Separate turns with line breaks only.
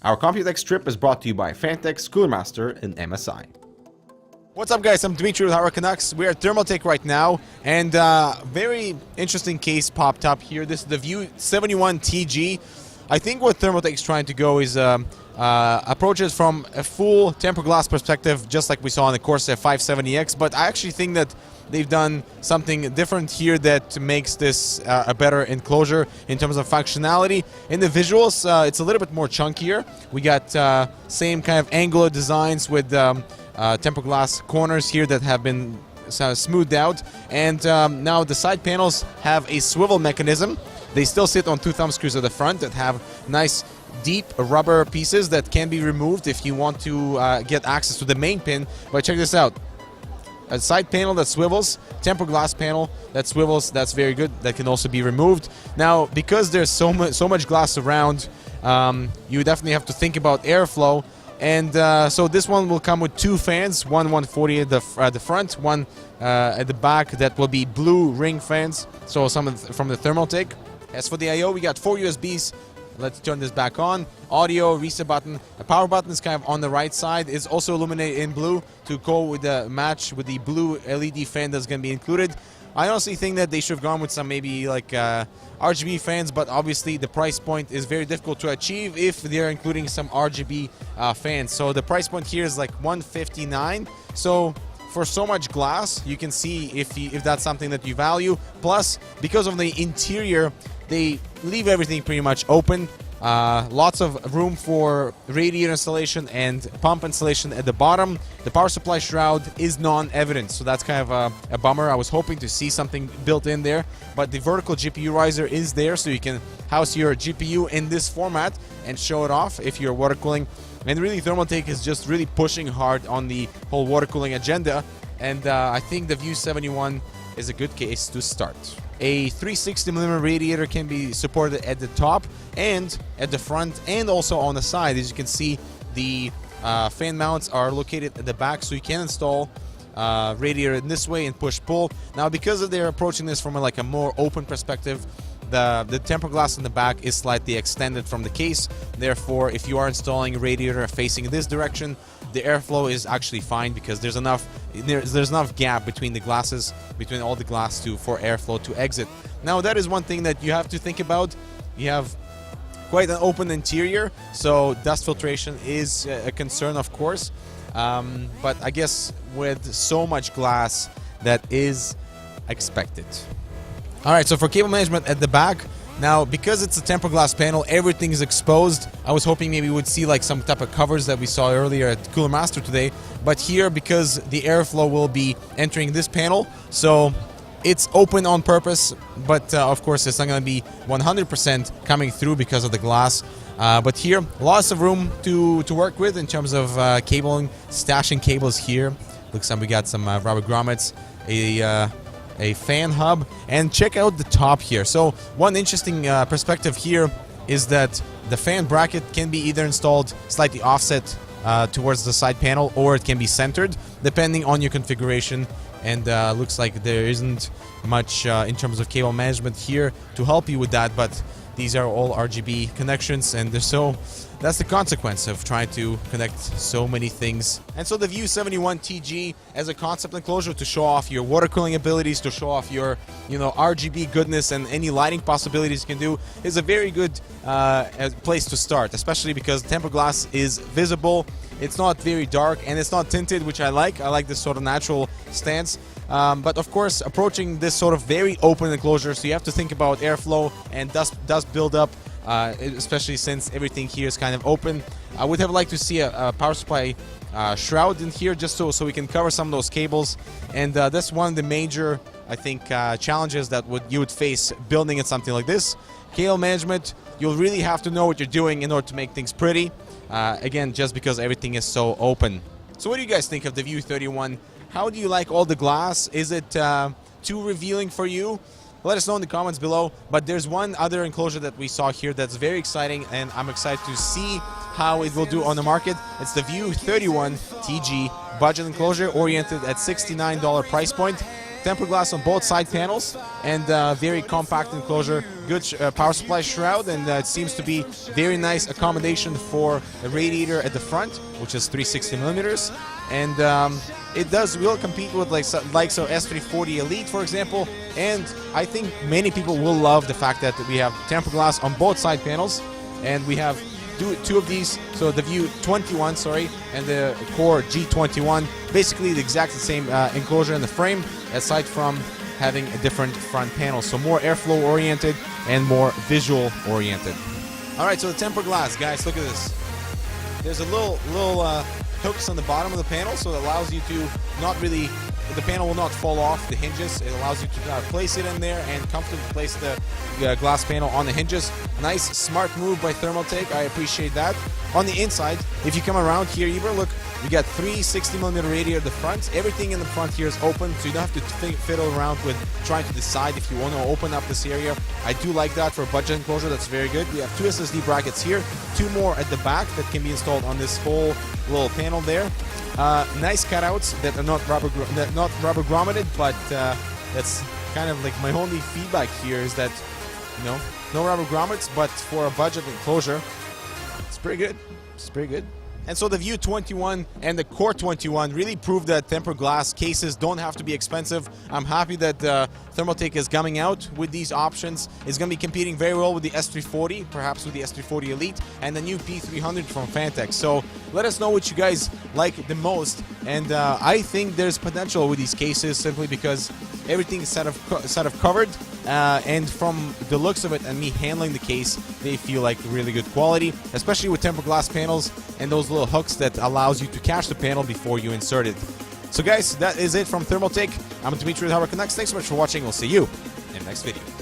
Our Computex trip is brought to you by PHANTEKS, Cooler Master, and MSI.
What's up, guys? I'm Dimitri with Hara Canucks. We're at Thermaltake right now, and very interesting case popped up here. This is the View 71 TG. I think what Thermaltake's trying to go is approach it from a full tempered glass perspective, just like we saw on the Corsair 570X, but I actually think that they've done something different here that makes this a better enclosure in terms of functionality. In the visuals, it's a little bit more chunkier. We got same kind of angular designs with tempered glass corners here that have been smoothed out, and now the side panels have a swivel mechanism. They still sit on two thumb screws at the front that have nice deep rubber pieces that can be removed if you want to get access to the main pin. But check this out. A side panel that swivels, tempered glass panel that swivels, that's very good. That can also be removed. Now, because there's so much glass around, you definitely have to think about airflow. And so this one will come with two fans, one 140 at the front, one at the back that will be blue ring fans, so some from the Thermaltake. As for the I/O, we got 4 USBs. Let's turn this back on. Audio, reset button. The power button is kind of on the right side. It's also illuminated in blue to go with the match with the blue LED fan that's going to be included. I honestly think that they should have gone with some maybe like RGB fans, but obviously the price point is very difficult to achieve if they're including some RGB fans. So the price point here is like $159. So for so much glass, you can see if that's something that you value. Plus, because of the interior, they leave everything pretty much open. Lots of room for radiator installation and pump installation at the bottom. The power supply shroud is non-evident, so that's kind of a bummer. I was hoping to see something built in there, but the vertical GPU riser is there, so you can house your GPU in this format and show it off if you're water cooling. And really, Thermaltake is just really pushing hard on the whole water cooling agenda, and I think the View 71 is a good case to start. A 360mm radiator can be supported at the top and at the front and also on the side. As you can see, the fan mounts are located at the back, so you can install radiator in this way and push-pull. Now, because they're approaching this from a more open perspective, the tempered glass in the back is slightly extended from the case. Therefore, if you are installing a radiator facing this direction, the airflow is actually fine because there's enough gap between the glasses, between all the glass for airflow to exit. Now, that is one thing that you have to think about. You have quite an open interior, so dust filtration is a concern, of course. But I guess with so much glass, that is expected. All right, so for cable management at the back, now because it's a tempered glass panel, everything is exposed. I was hoping maybe we would see like some type of covers that we saw earlier at Cooler Master today, but here, because the airflow will be entering this panel, so it's open on purpose, but of course it's not going to be 100% coming through because of the glass. But here, lots of room to work with in terms of cabling, stashing cables here. Looks like we got some rubber grommets, a fan hub, and check out the top here. So one interesting perspective here is that the fan bracket can be either installed slightly offset towards the side panel, or it can be centered depending on your configuration. And looks like there isn't much in terms of cable management here to help you with that, but these are all RGB connections, and that's the consequence of trying to connect so many things. And so the View 71 TG as a concept enclosure to show off your water cooling abilities, to show off your RGB goodness and any lighting possibilities you can do, is a very good place to start, especially because tempered glass is visible. It's not very dark and it's not tinted, which I like. I like this sort of natural stance. But of course, approaching this sort of very open enclosure, so you have to think about airflow and dust buildup, especially since everything here is kind of open. I would have liked to see a power supply shroud in here, just so we can cover some of those cables. And that's one of the major, I think, challenges that you would face building in something like this. Cable management, you'll really have to know what you're doing in order to make things pretty. Again, just because everything is so open. So what do you guys think of the View 31? How do you like all the glass? Is it too revealing for you? Let us know in the comments below. But there's one other enclosure that we saw here that's very exciting, and I'm excited to see how it will do on the market. It's the View 31 TG budget enclosure, oriented at $69 price point. tempered glass on both side panels, and very compact enclosure. Good power supply shroud, and it seems to be very nice accommodation for a radiator at the front, which is 360 millimeters, and it will compete with likes of S340 Elite, for example. And I think many people will love the fact that we have tempered glass on both side panels, and we have two of these, so the View 21, and the Core G21, basically the exact same enclosure in the frame, aside from having a different front panel, so more airflow oriented and more visual oriented. All right, so the tempered glass, guys, look at this. There's a little hooks on the bottom of the panel, so it allows you to the panel will not fall off the hinges. It allows you to place it in there and comfortably place the glass panel on the hinges. Nice, smart move by Thermaltake. I appreciate that. On the inside, if you come around here, Ibra, look, we got 360mm radiator at the front. Everything in the front here is open, so you don't have to fiddle around with trying to decide if you want to open up this area. I do like that for a budget enclosure. That's very good. We have 2 SSD brackets here, 2 more at the back that can be installed on this whole little panel there. Nice cutouts that are not rubber grommeted, but that's kind of like my only feedback here is that, you know, no rubber grommets, but for a budget enclosure, it's pretty good. It's pretty good. And so the View 21 and the Core 21 really proved that tempered glass cases don't have to be expensive. I'm happy that Thermaltake is coming out with these options. It's going to be competing very well with the S340, perhaps with the S340 Elite, and the new P300 from PHANTEKS. So let us know what you guys like the most. And I think there's potential with these cases simply because everything is sort of covered. And from the looks of it and me handling the case, they feel like really good quality, especially with tempered glass panels and those little hooks that allows you to catch the panel before you insert it. So guys, that is it from Thermaltake. I'm Dimitri with HardwareConnects. Thanks so much for watching. We'll see you in the next video.